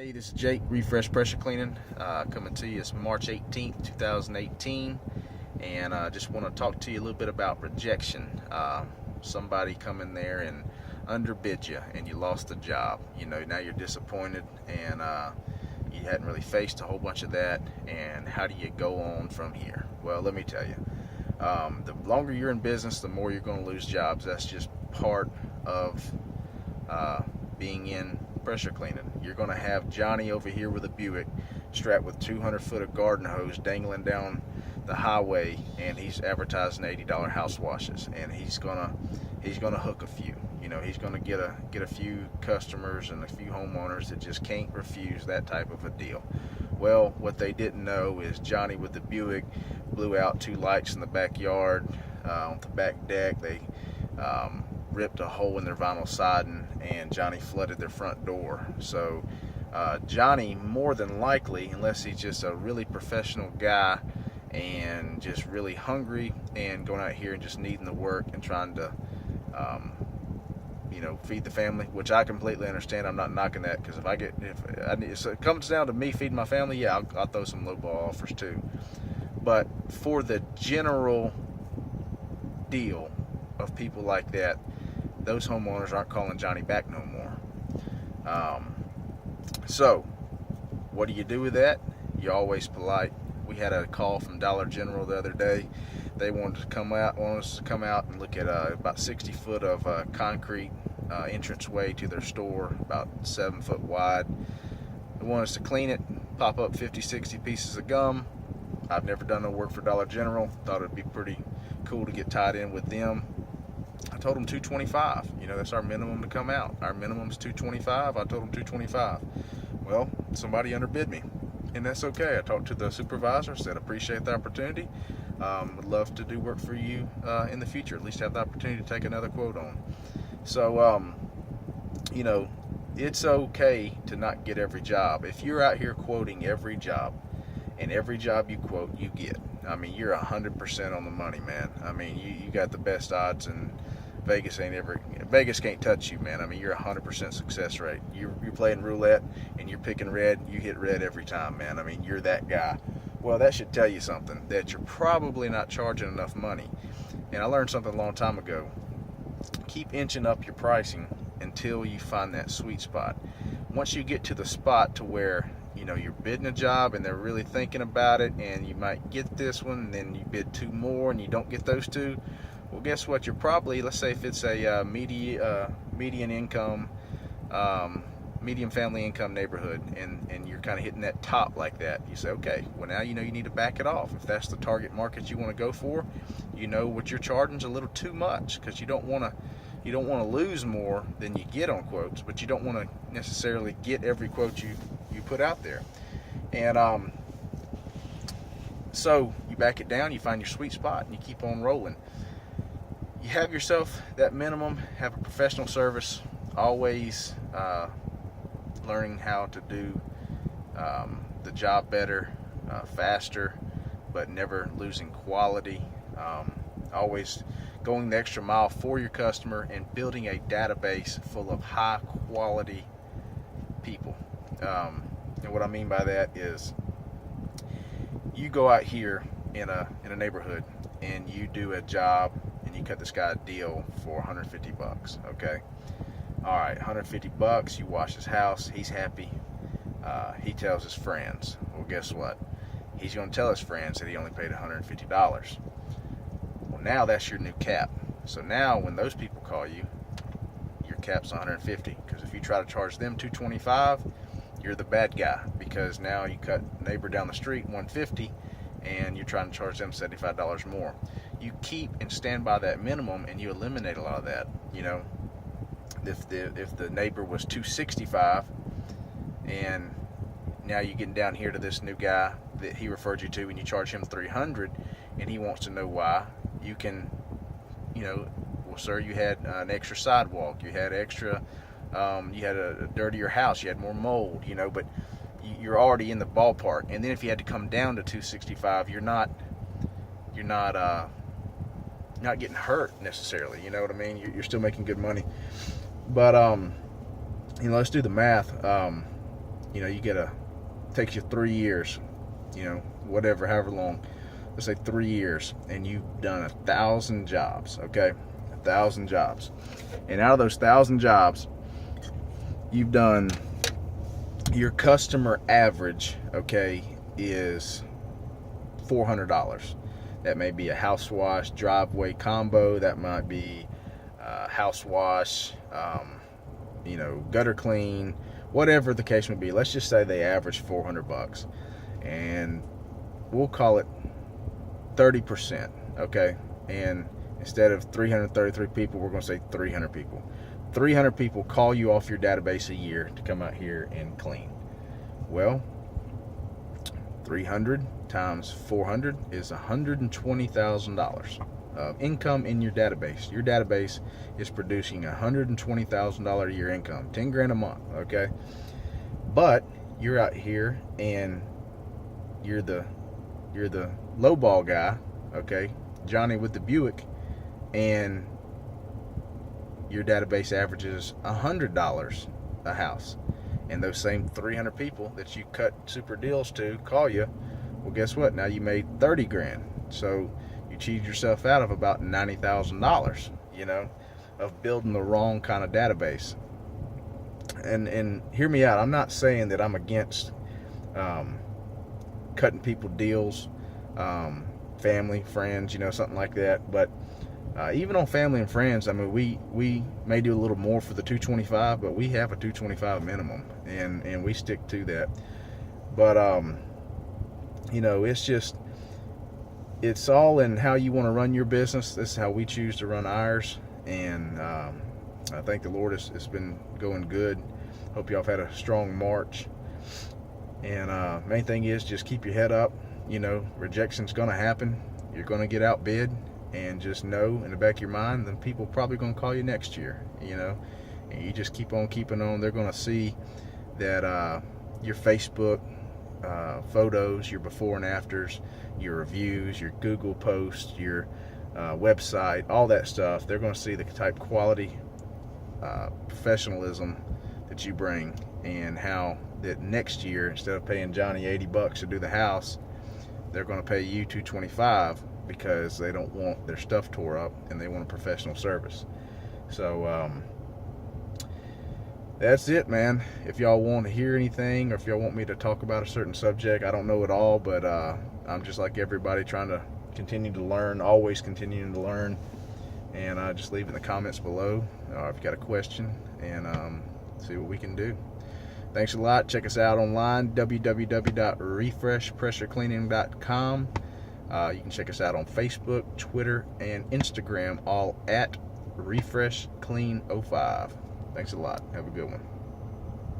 Hey, this is Jake, Refresh Pressure Cleaning, coming to you. It's March 18th, 2018, and I just want to talk to you a little bit about rejection. Somebody come in there and underbid you, and you lost the job. You know, now you're disappointed, and you hadn't really faced a whole bunch of that, and how do you go on from here? Well, let me tell you, the longer you're in business, the more you're going to lose jobs. That's just part of being in pressure cleaning. You're going to have Johnny over here with a Buick strapped with 200 foot of garden hose dangling down the highway, and he's advertising $80 house washes, and he's gonna hook a few. You know, he's gonna get a few customers and a few homeowners that just can't refuse that type of a deal. Well, what they didn't know is Johnny with the Buick blew out two lights in the backyard. On the back deck, they ripped a hole in their vinyl siding, and Johnny flooded their front door. So Johnny, more than likely, unless he's just a really professional guy and just really hungry and going out here and just needing the work and trying to feed the family, which I completely understand. I'm not knocking that, because if it comes down to me feeding my family, yeah, I'll throw some lowball offers too. But for the general deal of people like that, those homeowners aren't calling Johnny back no more. So what do you do with that? You're always polite. We had a call from Dollar General the other day. They wanted us to come out and look at about 60 foot of concrete entranceway to their store, about 7 foot wide. They wanted us to clean it, pop up 50-60 pieces of gum. I've never done no work for Dollar General. Thought it'd be pretty cool to get tied in with them. I told them $225. You know, that's our minimum to come out. Our minimum is $225. I told them $225. Well, somebody underbid me, and that's okay. I talked to the supervisor, said appreciate the opportunity. Would love to do work for you in the future. At least have the opportunity to take another quote on. So, you know, it's okay to not get every job. If you're out here quoting every job, and every job you quote, you get, I mean, you're 100% on the money, man. I mean, you got the best odds, and Vegas can't touch you, man. I mean, you're 100% success rate. You're playing roulette and you're picking red, you hit red every time, man. I mean, you're that guy. Well, that should tell you something, that you're probably not charging enough money. And I learned something a long time ago. Keep inching up your pricing until you find that sweet spot. Once you get to the spot to where, you know, you're bidding a job and they're really thinking about it, and you might get this one, and then you bid two more and you don't get those two, well, guess what? You're probably, let's say if it's a median income, medium family income neighborhood, and you're kind of hitting that top like that, you say, okay, well, now you know you need to back it off. If that's the target market you want to go for, you know what you're charging is a little too much, because you don't want to lose more than you get on quotes, but you don't want to necessarily get every quote you put out there. And so you back it down, you find your sweet spot, and you keep on rolling. You have yourself that minimum, have a professional service, always learning how to do the job better, faster, but never losing quality. Always going the extra mile for your customer, and building a database full of high quality people. And what I mean by that is, you go out here in a neighborhood and you do a job and you cut this guy a deal for $150, okay? All right, $150, you wash his house, he's happy. He tells his friends. Well, guess what? He's going to tell his friends that he only paid $150. Well, now that's your new cap. So now when those people call you, your cap's $150, because if you try to charge them $225, you're the bad guy, because now you cut neighbor down the street $150 and you're trying to charge them $75 more. You keep and stand by that minimum, and you eliminate a lot of that. You know, if the neighbor was $265 and now you're getting down here to this new guy that he referred you to, and you charge him $300, and he wants to know why, you can, you know, well, sir, you had an extra sidewalk, you had extra, you had a dirtier house, you had more mold, you know, but you're already in the ballpark. And then if you had to come down to $265, you're not getting hurt necessarily, you know what I mean? You're still making good money. But you know, let's do the math. you get takes you 3 years, whatever, however long, let's say 3 years, and you've done 1,000 jobs, okay? 1,000 jobs. And out of those 1,000 jobs, you've done, your customer average, okay, is $400. That may be a house wash, driveway combo. That might be house wash, gutter clean, whatever the case may be. Let's just say they average $400, and we'll call it 30%, okay? And instead of 333 people, we're going to say 300 people. 300 people call you off your database a year to come out here and clean. Well, 300 times 400 is $120,000 of income in your database. Your database is producing $120,000 a year income, 10 grand a month, okay? But you're out here and you're the lowball guy, okay? Johnny with the Buick, and your database averages $100 a house. And those same 300 people that you cut super deals to call you, well, guess what? Now you made 30 grand. So you cheated yourself out of about $90,000, of building the wrong kind of database. And hear me out. I'm not saying that I'm against cutting people deals, family, friends, something like that. But even on family and friends, I mean, we may do a little more for the 225, but we have a 225 minimum, and we stick to that. But it's all in how you want to run your business. This is how we choose to run ours, and I think the Lord has been going good. Hope y'all have had a strong March, and main thing is just keep your head up. Rejection's gonna happen. You're gonna get outbid. And just know in the back of your mind, then people are probably going to call you next year, and you just keep on keeping on. They're going to see that your Facebook photos, your before and afters, your reviews, your Google posts, your website, all that stuff. They're going to see the type of quality, professionalism that you bring, and how that next year, instead of paying Johnny $80 to do the house, they're going to pay you $225. Because they don't want their stuff tore up and they want a professional service. So that's it, man. If y'all want to hear anything, or if y'all want me to talk about a certain subject, I don't know it all, but I'm just like everybody, trying to continue to learn, always continuing to learn. And just leave in the comments below if you got a question, and see what we can do. Thanks a lot. Check us out online, www.refreshpressurecleaning.com. You can check us out on Facebook, Twitter, and Instagram, all at Refresh Clean 05. Thanks a lot. Have a good one.